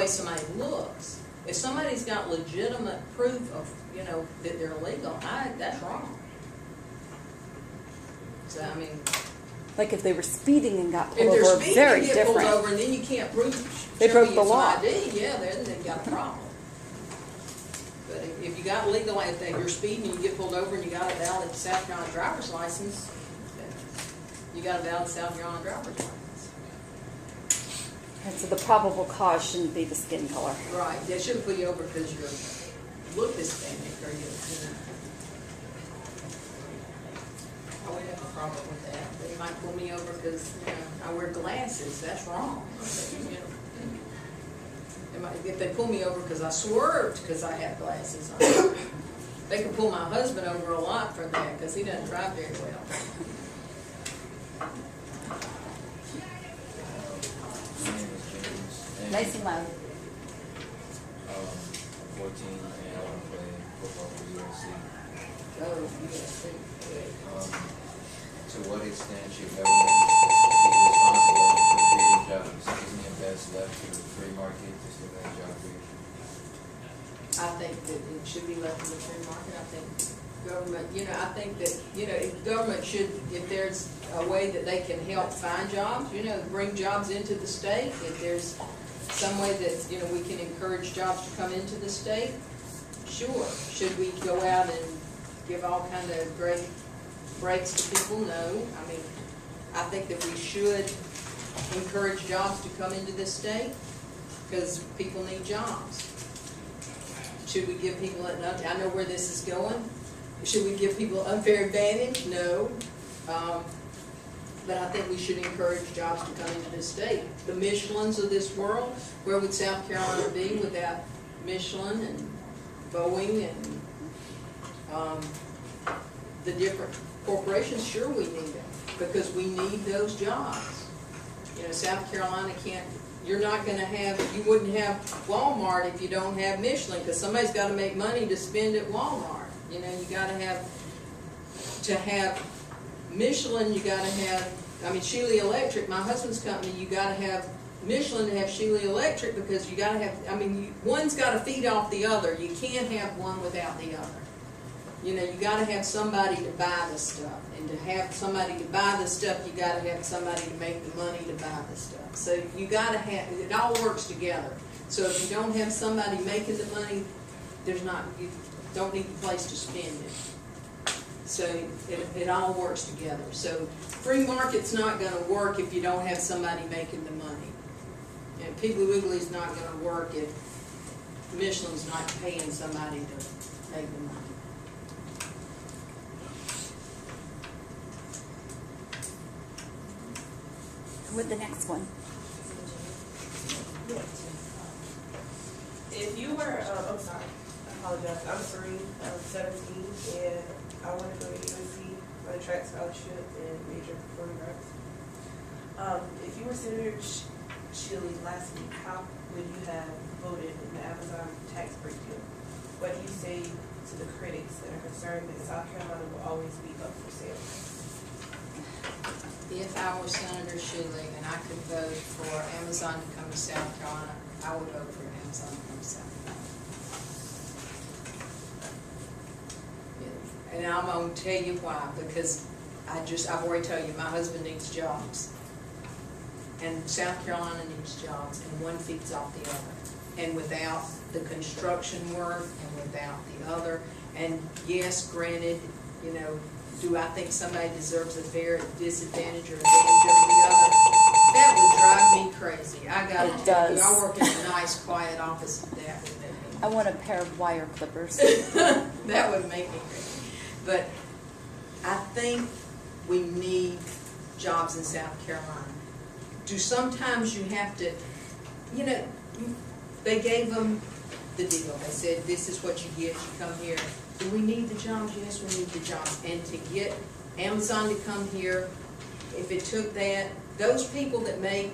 way somebody looks. If somebody's got legitimate proof of, you know, that they're legal, that's wrong. So, I mean, Like if they were speeding and got if pulled they're over, speeding very and get pulled different. over and then you can't prove, They show broke me the it's law. an ID, yeah, then they've got a problem. But if you got legal, if you're speeding and you get pulled over and you got a valid South Carolina driver's license, then you got a valid South Carolina driver's license. And so the probable cause shouldn't be the skin color. Right, they shouldn't pull you over because you look Hispanic or you know. I wouldn't have a problem with that. They might pull me over because, you know, I wear glasses, that's wrong. You know. If they pull me over because I swerved because I have glasses on, they can pull my husband over a lot for that because he doesn't drive very well. Nice and loud. 14, and I want to play football for USC. Oh, you gotta see. To what extent should government be responsible for creating jobs? Isn't it best left to the free market to stimulate job creation? I think that it should be left to the free market. I think government, you know, I think that, you know, if government should, if there's a way that they can help find jobs, you know, bring jobs into the state, if there's some way that, you know, we can encourage jobs to come into the state, sure. Should we go out and give all kind of great breaks to people? No. I mean, I think that we should encourage jobs to come into this state because people need jobs. Should we give people, I know where this is going. Should we give people unfair advantage? No. But I think we should encourage jobs to come into this state. The Michelins of this world, where would South Carolina be without Michelin and Boeing and the different corporations? Sure we need them because we need those jobs. You know, South Carolina can't, you're not going to have, you wouldn't have Walmart if you don't have Michelin because somebody's got to make money to spend at Walmart. You know, you got to have Michelin, you got to have, I mean, Shealy Electric, my husband's company, you got to have Michelin to have Shealy Electric because you got to have, I mean, one's got to feed off the other. You can't have one without the other. You know, you got to have somebody to buy the stuff. And to have somebody to buy the stuff, you got to have somebody to make the money to buy the stuff. So you got to have, it all works together. So if you don't have somebody making the money, there's not, you don't need the place to spend it. So it all works together. So free market's not going to work if you don't have somebody making the money. And Piggly Wiggly's not going to work if Michelin's not paying somebody to make the money. With the next one. If you were, I'm sorry, I apologize. I'm 3, I'm 17, and I want to go to USC on a track scholarship and major performing arts. If you were Senator Shealy last week, how would you have voted in the Amazon tax break deal? What do you say to the critics that are concerned that South Carolina will always be up for sale? If I were Senator Shealy and I could vote for Amazon to come to South Carolina, I would vote for Amazon to come to South Carolina. And I'm going to tell you why, because I've already told you, my husband needs jobs. And South Carolina needs jobs, and one feeds off the other. And without the construction work and without the other, and yes, granted, you know, do I think somebody deserves a fair disadvantage or advantage over the other? That would drive me crazy. I got to tell you, I work in a nice, quiet office, and that would make me I want a pair of wire clippers. that would make me crazy. But I think we need jobs in South Carolina. Do sometimes you have to, you know, they gave them the deal. They said, this is what you get, you come here. Do we need the jobs? Yes, we need the jobs. And to get Amazon to come here, if it took that, those people that make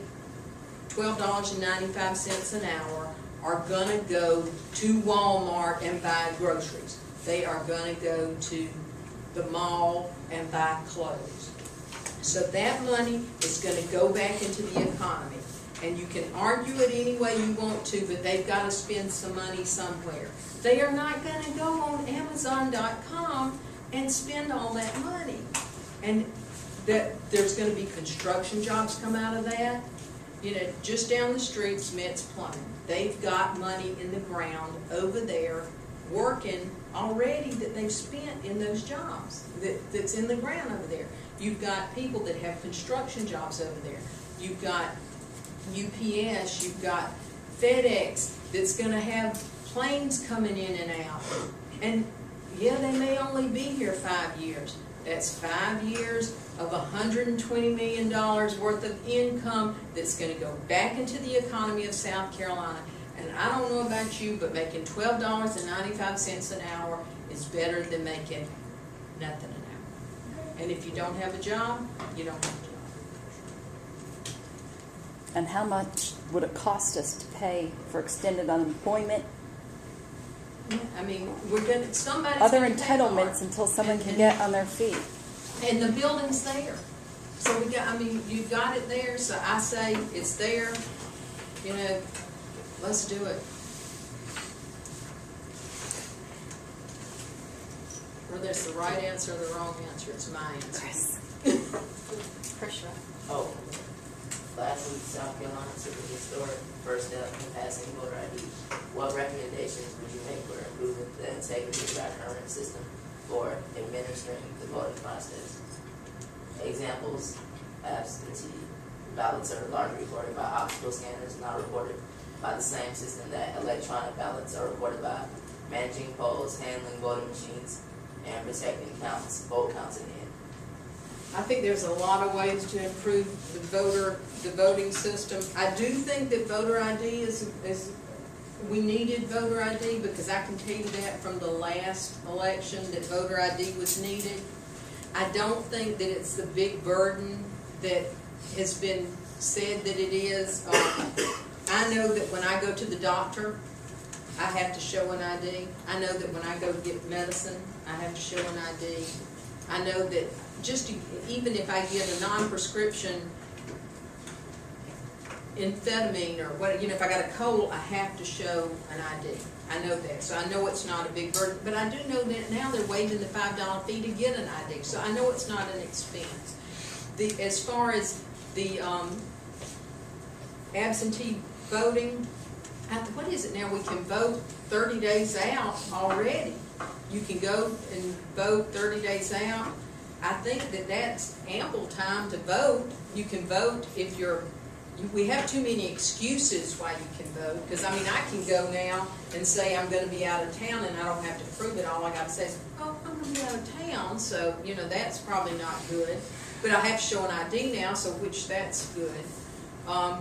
$12.95 an hour are going to go to Walmart and buy groceries. They are going to go to the mall and buy clothes. So that money is going to go back into the economy. And you can argue it any way you want to, but they've got to spend some money somewhere. They are not gonna go on Amazon.com and spend all that money. And that there's gonna be construction jobs come out of that. You know, just down the street, Smith's Plumbing. They've got money in the ground over there working already that they've spent in those jobs, that's in the ground over there. You've got people that have construction jobs over there. You've got UPS, you've got FedEx that's gonna have planes coming in and out. And yeah, they may only be here 5 years. That's 5 years of $120 million worth of income that's gonna go back into the economy of South Carolina. And I don't know about you, but making $12.95 an hour is better than making nothing an hour. And if you don't have a job, you don't have a job. And how much would it cost us to pay for extended unemployment, Yeah, I mean, somebody's other gonna pay for it. entitlements until someone can get on their feet? And the building's there. So you've got it there, so I say it's there, you know, let's do it. Whether it's the right answer or the wrong answer, it's my answer. Chris. Pressure. Oh, last week South Carolina took a historic first step in passing voter ID. What recommendations would you make for improving the integrity of our current system for administering the voting process? Examples: absentee ballots are largely recorded by optical scanners, not recorded by the same system that electronic ballots are recorded by. Managing polls, handling voting machines, and protecting vote counts in the end. I think there's a lot of ways to improve the voting system. I do think that voter ID we needed voter ID, because I can tell you that from the last election that voter ID was needed. I don't think that it's the big burden that has been said that it is. I know that when I go to the doctor, I have to show an ID. I know that when I go get medicine, I have to show an ID. I know that even if I get a non-prescription amphetamine or what, if I got a cold, I have to show an ID. I know that, so I know it's not a big burden. But I do know that now they're waiving the $5 fee to get an ID, so I know it's not an expense. As far as the absentee voting, what is it now? We can vote 30 days out already. You can go and vote 30 days out. I think that that's ample time to vote. You can vote if we have too many excuses why you can vote. Because, I can go now and say I'm going to be out of town and I don't have to prove it. All I got to say is, oh, I'm going to be out of town. So, that's probably not good. But I have to show an ID now, so that's good. I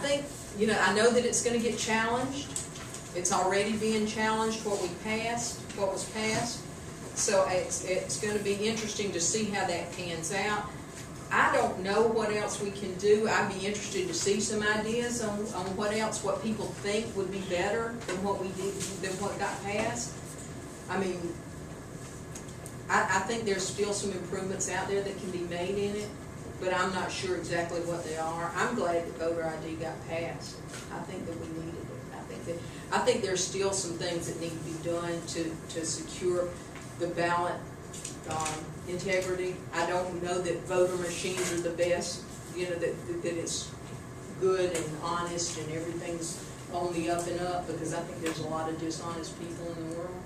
think, I know that it's going to get challenged. It's already being challenged, what was passed. So it's going to be interesting to see how that pans out. I don't know what else we can do. I'd be interested to see some ideas on what people think would be better than what got passed. I think there's still some improvements out there that can be made in it, but I'm not sure exactly what they are. I'm glad that voter ID got passed. I think that we needed it. I think there's still some things that need to be done to secure the ballot integrity. I don't know that voter machines are the best, that it's good and honest and everything's on the up and up, because I think there's a lot of dishonest people in the world.